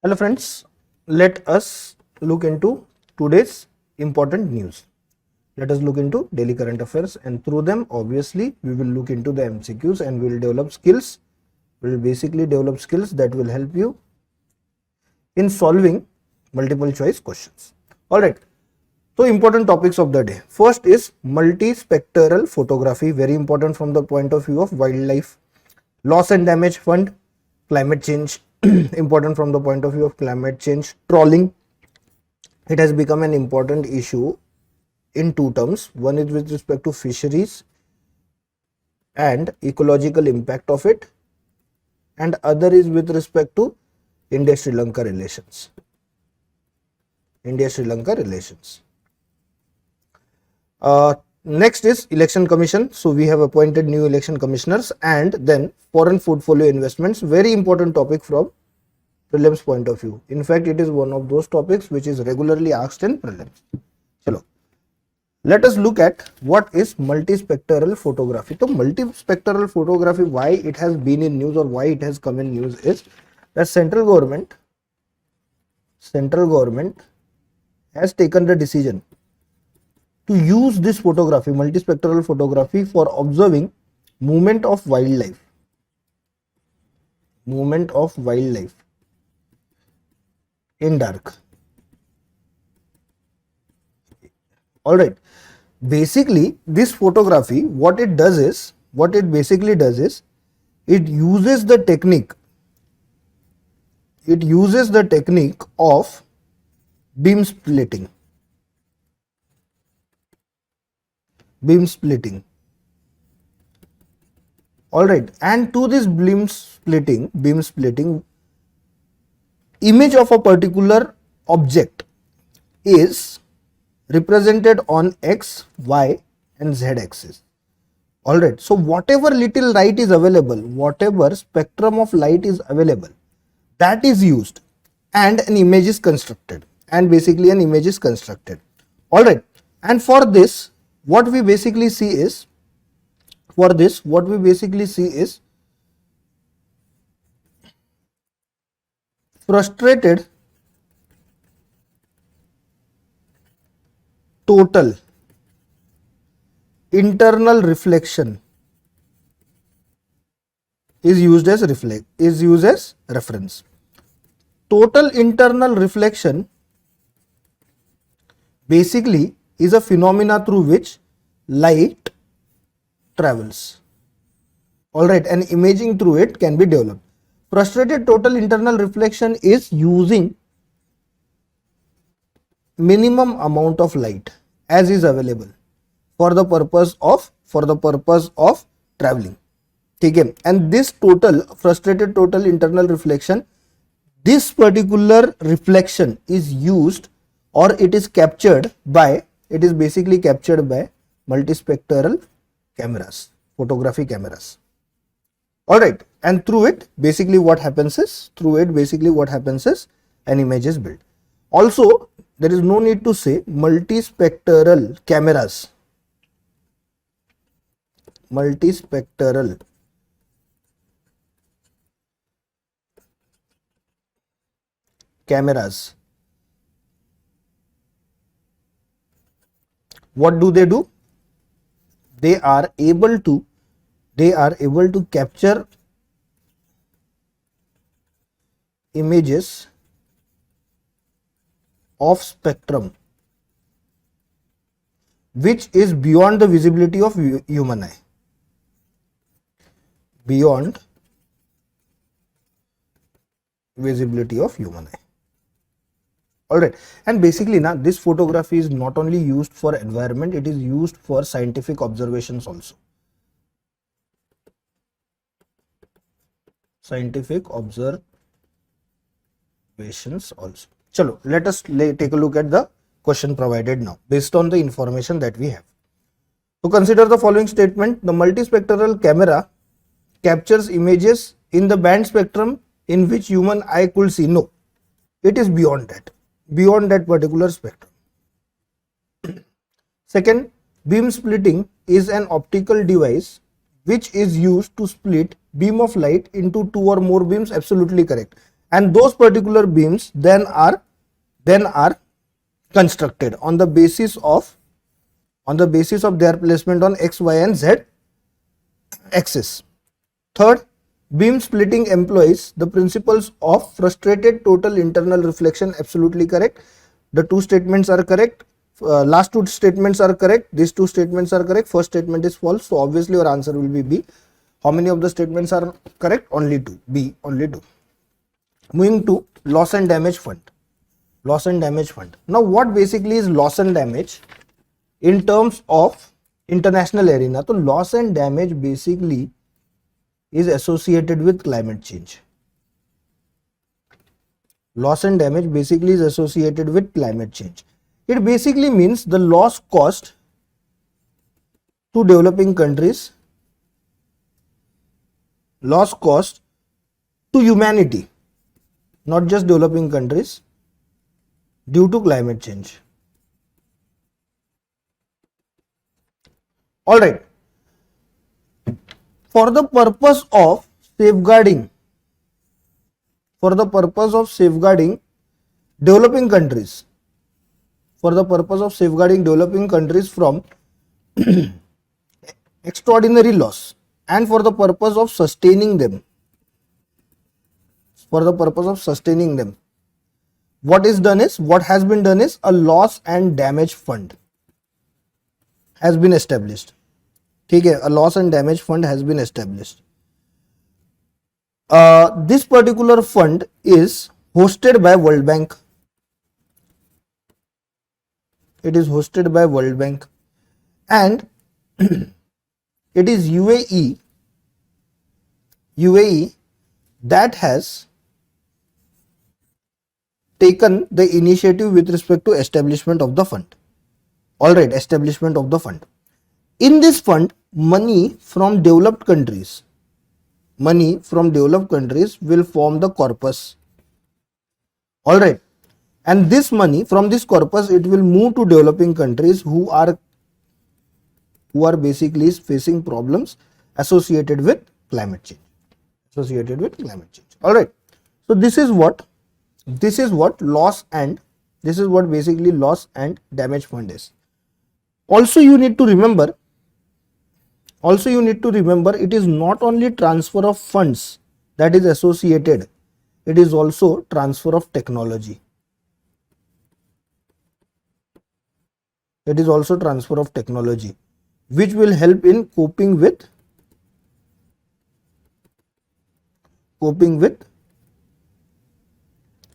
Hello friends, let us look into today's important news. Let us look into daily current affairs, and through them obviously we will look into the MCQs and we will develop skills. We will basically develop skills that will help you in solving multiple choice questions. Alright, so important topics of the day. First is multispectral photography, very important from the point of view of wildlife. Loss and damage fund, climate change, important from the point of view of climate change. Trawling, it has become an important issue in two terms. One is with respect to fisheries and ecological impact of it, and other is with respect to India-Sri Lanka relations. India-Sri Lanka relations. Next is election commission. So we have appointed new election commissioners, and then foreign portfolio investments, very important topic from prelims point of view. In fact, it is one of those topics which is regularly asked in prelims. Chalo, let us look at what is multispectral photography. So multispectral photography, why it has been in news or why it has come in news is that central government has taken the decision to use this photography, multispectral photography, for observing movement of wildlife. Movement of wildlife in dark. Alright. Basically, this photography, what it basically does is, it uses the technique of beam splitting. Alright, and to this beam splitting, image of a particular object is represented on X, Y and Z axis. Alright, so whatever little light is available, whatever spectrum of light is available, that is used, and an image is constructed, Alright, and for this, what we basically see is, frustrated total internal reflection is used as reference. Total internal reflection basically is a phenomena through which light travels. Alright, and imaging through it can be developed. Frustrated total internal reflection is using minimum amount of light as is available for the purpose of traveling. Okay, and this frustrated total internal reflection, this particular reflection is used, or it is basically captured by multispectral cameras, photography cameras. Alright, and through it basically what happens is an image is built. Also, there is no need to say multispectral cameras. What do? They are able to capture images of spectrum which is beyond the visibility of human eye. Alright, and basically now this photography is not only used for environment, it is used for scientific observations also. Chalo, let us take a look at the question provided now based on the information that we have. So consider the following statement: the multispectral camera captures images in the band spectrum in which human eye could see. No, it is beyond that particular spectrum. Second, beam splitting is an optical device which is used to split beam of light into two or more beams. Absolutely correct. and those particular beams then are constructed on the basis of their placement on x, y and z axis. Third, beam splitting employs the principles of frustrated total internal reflection. Absolutely correct. The two statements are correct. Last two statements are correct. These two statements are correct. First statement is false. So obviously your answer will be B. How many of the statements are correct? Only two. B, only two. Moving to loss and damage fund. Loss and damage fund. Now what basically is loss and damage in terms of international arena? So loss and damage basically is associated with climate change. Loss and damage basically is associated with climate change. It basically means the loss caused to developing countries, loss caused to humanity, not just developing countries, due to climate change. All right. For the purpose of safeguarding developing countries, from extraordinary loss, and for the purpose of sustaining them, what has been done is a loss and damage fund has been established. Okay, a loss and damage fund has been established. This particular fund is hosted by World Bank. It is hosted by World Bank, and it is UAE that has taken the initiative with respect to establishment of the fund. All right, establishment of the fund. In this fund, money from developed countries will form the corpus. All right, and this money from this corpus, it will move to developing countries who are basically facing problems associated with climate change. All right, so this is what loss and damage fund is. Also you need to remember it is not only transfer of funds that is associated, it is also transfer of technology. Which will help in coping with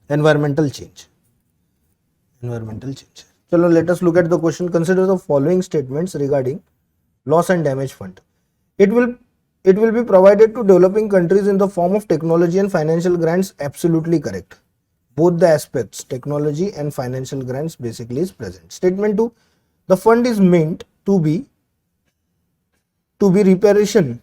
environmental change. So let us look at the question. Consider the following statements regarding loss and damage fund. It will be provided to developing countries in the form of technology and financial grants. Absolutely correct. Both the aspects, technology and financial grants, basically is present. Statement 2, the fund is meant to be reparation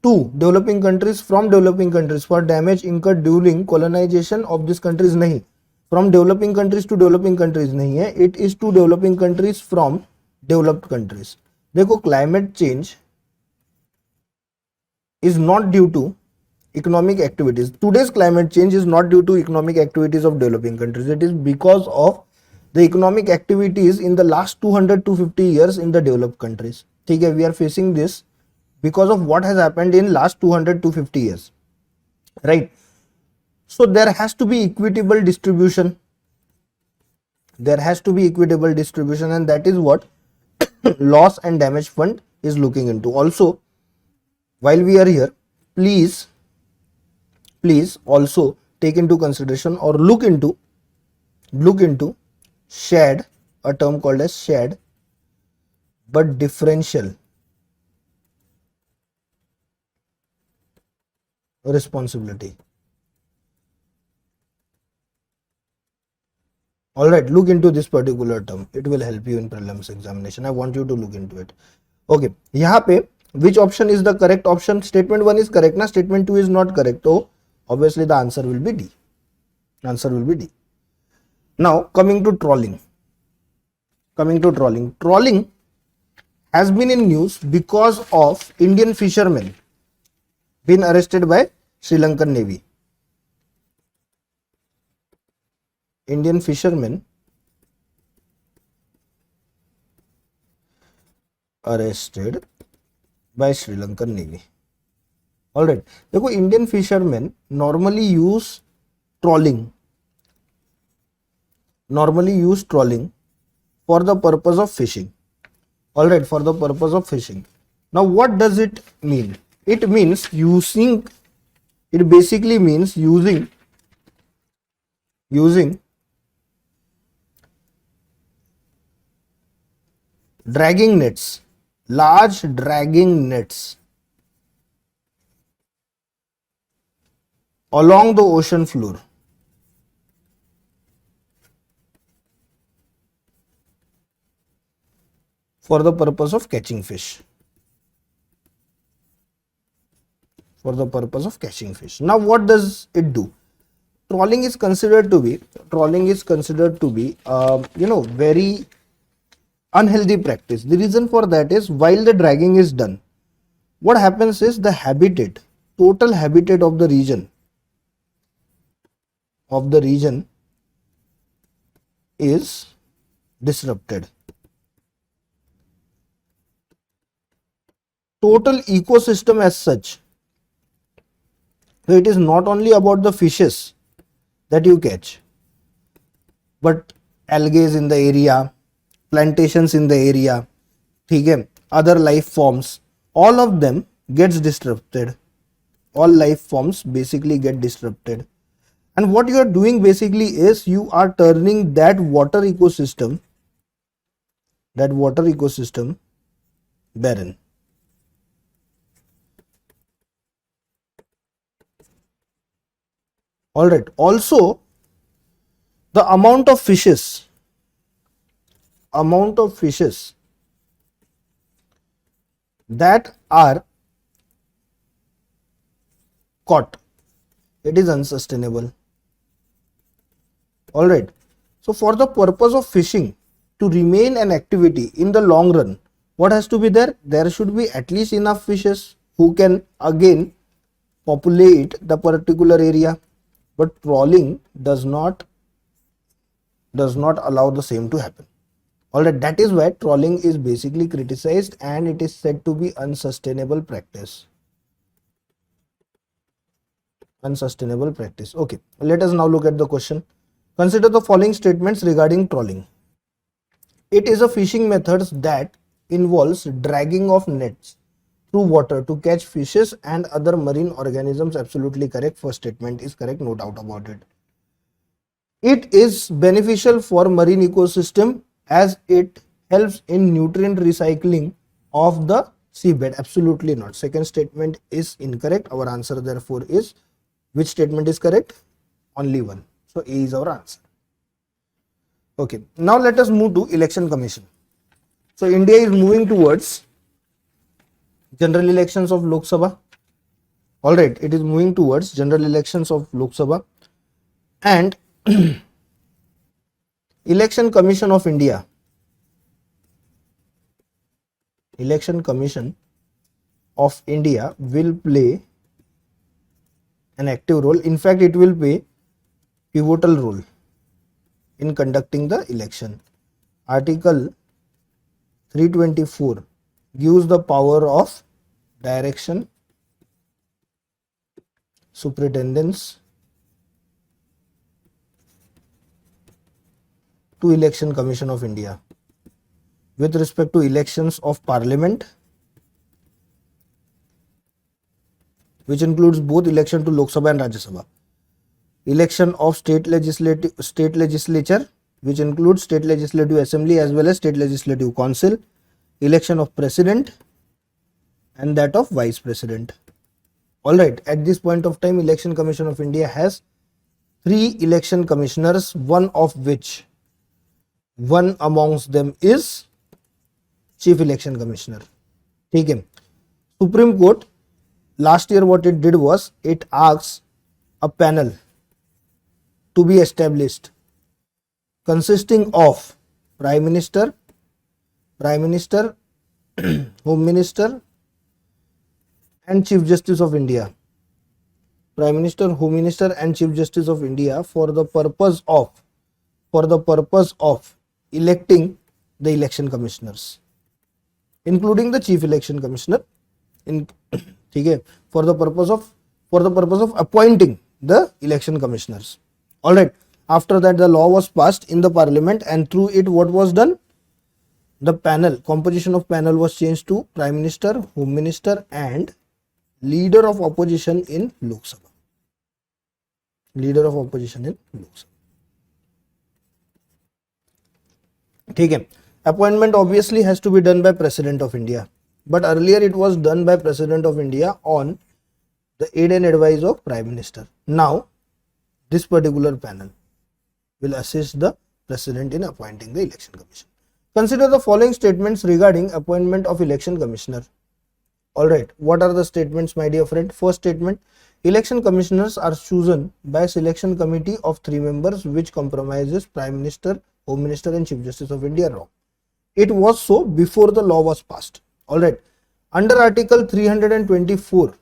to developing countries for damage incurred during colonization of these countries. Nahi, from developing countries to developing countries nahi hai, it is to developing countries from developed countries. देखो, climate change is not due to economic activities. Today's climate change is not due to economic activities of developing countries. It is because of the economic activities in the last 200-250 years in the developed countries. Okay, we are facing this because of what has happened in last 200-250 years, right? So there has to be equitable distribution. And that is what loss and damage fund is looking into. Also, while we are here, please also take into consideration or look into shared, a term called as shared but differential responsibility. All right, look into this particular term. It will help you in prelims examination. I want you to look into it. Okay, यहाँ पे which option is the correct option? Statement 1 is correct ना, statement 2 is not correct. So obviously the answer will be D. Now coming to trawling. Trawling has been in news because of Indian fishermen been arrested by Sri Lankan Navy. Indian fishermen arrested by Sri Lankan Navy. All right. देखो Indian fishermen normally use trawling for the purpose of fishing. All right, for the purpose of fishing. Now what does it mean? It means using, it basically means using dragging nets, large dragging nets along the ocean floor for the purpose of catching fish. Now what does it do? Trawling is considered to be very unhealthy practice. The reason for that is, while the dragging is done, what happens is the total habitat of the region is disrupted. Total ecosystem as such. So it is not only about the fishes that you catch, but algae in the area, plantations in the area, other life forms, all of them gets disrupted. All life forms basically get disrupted. And what you are doing basically is you are turning that water ecosystem barren. All right. Also, the amount of fishes that are caught, it is unsustainable. All right. So for the purpose of fishing to remain an activity in the long run, what has to be there? There should be at least enough fishes who can again populate the particular area. But trawling does not allow the same to happen. Alright, that is why trawling is basically criticized and it is said to be unsustainable practice. Okay, let us now look at the question. Consider the following statements regarding trawling. It is a fishing method that involves dragging of nets through water to catch fishes and other marine organisms. Absolutely correct. First statement is correct, no doubt about it. It is beneficial for marine ecosystem as it helps in nutrient recycling of the seabed. Absolutely not. Second statement is incorrect. Our answer therefore is, which statement is correct? Only one. So A is our answer. Okay, now let us move to election commission. So India is moving towards general elections of Lok Sabha. All right, it is moving towards general elections of Lok Sabha, and Election Commission of India will play an active role. In fact, it will play pivotal role in conducting the election. Article 324 gives the power of direction, superintendence to Election Commission of India with respect to elections of Parliament, which includes both election to Lok Sabha and Rajya Sabha, election of state legislature, which includes state legislative assembly as well as state legislative council, election of president and that of vice president. All right, at this point of time, Election Commission of India has 3 election commissioners, one amongst them is Chief Election Commissioner. Okay. Supreme Court last year what it did was it asked a panel to be established consisting of Prime Minister, Home Minister and Chief Justice of India. Prime Minister, Home Minister and Chief Justice of India for the purpose of for the purpose of electing the election commissioners, including the chief election commissioner, in ठीक है, for the purpose of appointing the election commissioners. All right. After that, the law was passed in the parliament, and through it, what was done? The composition of panel was changed to Prime Minister, Home Minister, and Leader of Opposition in Lok Sabha. Leader of Opposition in Lok Sabha. ठीक है. Appointment obviously has to be done by President of India, but earlier it was done by President of India on the aid and advice of Prime Minister. Now, this particular panel will assist the President in appointing the election commission. Consider the following statements regarding appointment of election commissioner. Alright, what are the statements, my dear friend? First statement, election commissioners are chosen by selection committee of 3 members which comprises Prime Minister, Home Minister and Chief Justice of India. Wrong. It was so before the law was passed. Alright, under Article 324,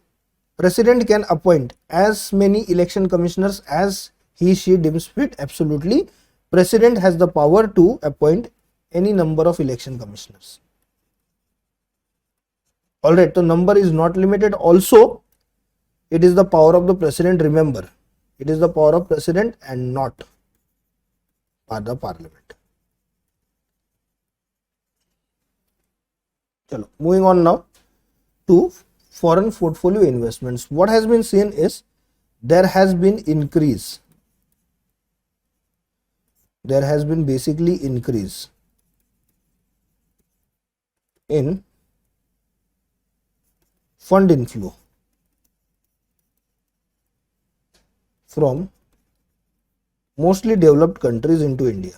President can appoint as many election commissioners as he/she deems fit. Absolutely, President has the power to appoint any number of election commissioners. Alright, the number is not limited. Also, it is the power of the President. Remember, it is the power of President and not the Parliament. Chalo, moving on now to foreign portfolio investments. What has been seen is there has been increase. There has been basically increase in fund inflow from mostly developed countries into India.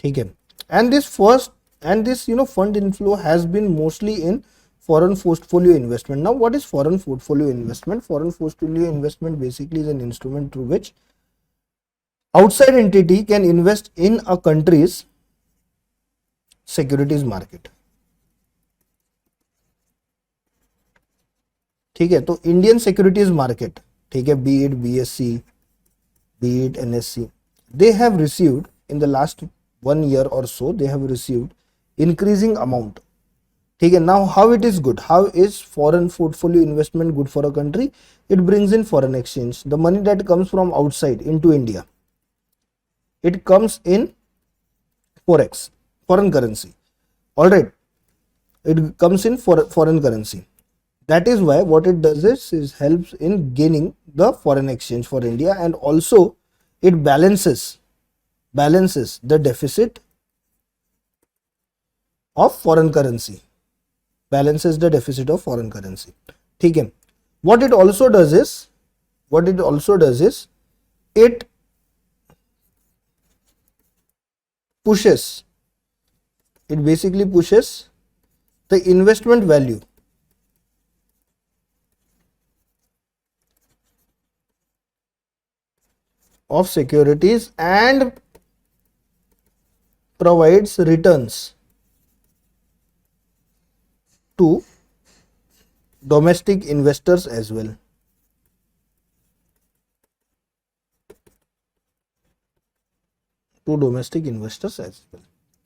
Okay. And this fund inflow has been mostly in foreign portfolio investment. Now, what is foreign portfolio investment? Foreign portfolio investment basically is an instrument through which outside entity can invest in a country's securities market. ठीक है, तो Indian securities market, ठीक है, B it BSC, B it NSE, they have received in the last 1 year or so, they have received increasing amount. ठीक है, now how it is good? How is foreign portfolio investment good for a country? It brings in foreign exchange. The money that comes from outside into India, it comes in forex, foreign currency. All right, it comes in foreign currency. That is why what it does is helps in gaining the foreign exchange for India, and also it balances the deficit of foreign currency. Balances the deficit of foreign currency. ठीक है. What it also does is it basically pushes the investment value of securities and provides returns to domestic investors as well.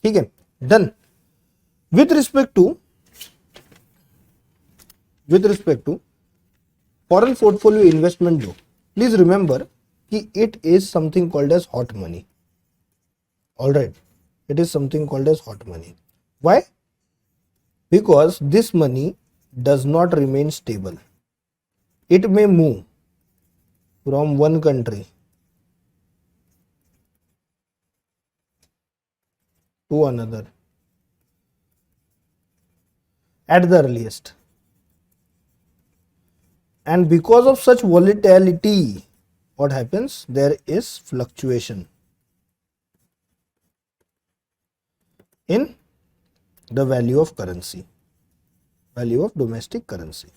ठीक है, done. With respect to foreign portfolio investment though, please remember it is something called as hot money. All right, it is something called as hot money. Why? Because this money does not remain stable. It may move from one country to another at the earliest, and because of such volatility, what happens? There is fluctuation in the value of currency, value of domestic currency.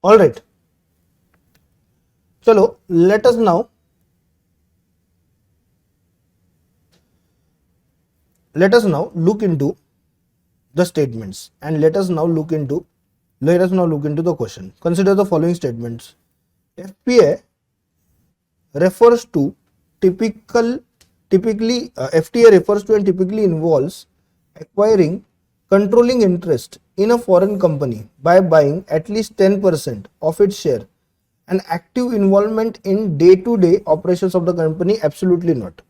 All right. Chalo, let us now look into the statements, and let us now look into Let us now look into the question. Consider the following statements. FPA refers to FTA refers to and typically involves acquiring controlling interest in a foreign company by buying at least 10% of its share. An active involvement in day-to-day operations of the company? Absolutely not.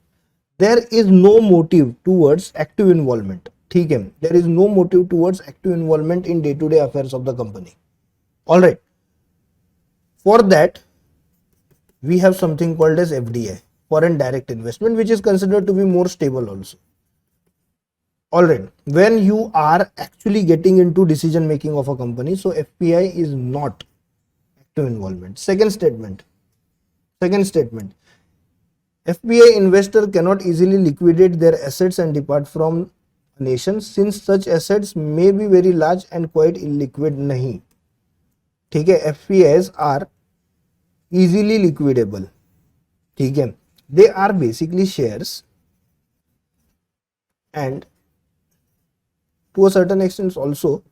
There is no motive towards active involvement. ठीक है, there is no motive towards active involvement in day-to-day affairs of the company. All right. For that, we have something called as FDI, foreign direct investment, which is considered to be more stable also. All right. When you are actually getting into decision making of a company, so FPI is not active involvement. Second statement. FPI investor cannot easily liquidate their assets and depart from a nation since such assets may be very large and quite illiquid. नहीं, ठीक है, FPIs are easily liquidable. ठीक है, they are basically shares and to a certain extent also,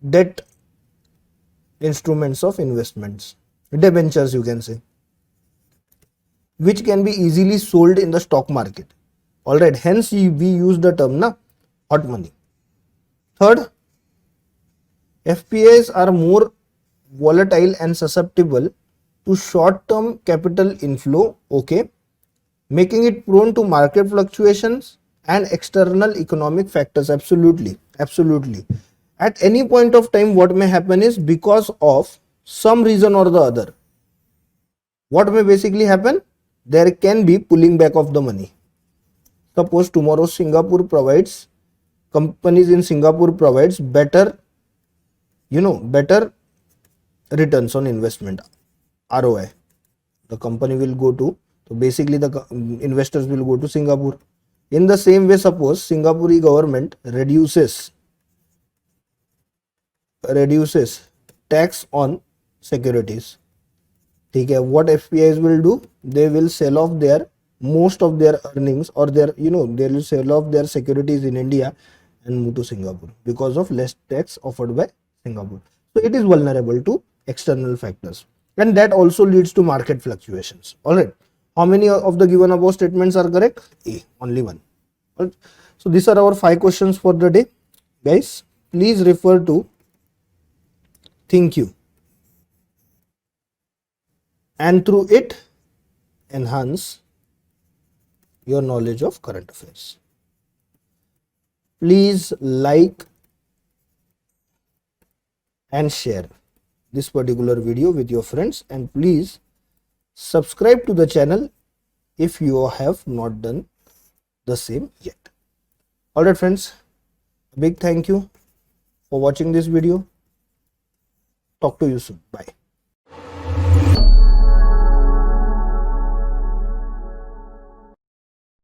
debt instruments of investments, debentures you can say, which can be easily sold in the stock market. All right, hence we use the term hot money. Third, FPIs are more volatile and susceptible to short-term capital inflow, okay, making it prone to market fluctuations and external economic factors. Absolutely. At any point of time, what may happen is, because of some reason or the other, what may basically happen? There can be pulling back of the money. Suppose tomorrow companies in Singapore provides better returns on investment, ROI. The company will go to, so basically the investors will go to Singapore. In the same way, suppose Singaporean government reduces tax on securities. ठीक है, what FPIs will do? They will sell off most of their earnings, or they will sell off their securities in India and move to Singapore because of less tax offered by Singapore. So it is vulnerable to external factors, and that also leads to market fluctuations. All right. How many of the given above statements are correct? A, only one. All right. So these are our 5 questions for the day. Guys, please refer to Think You, and through it enhance your knowledge of current affairs. Please like and share this particular video with your friends, and please subscribe to the channel if you have not done the same yet. All right friends, a big thank you for watching this video. Talk to you soon. Bye.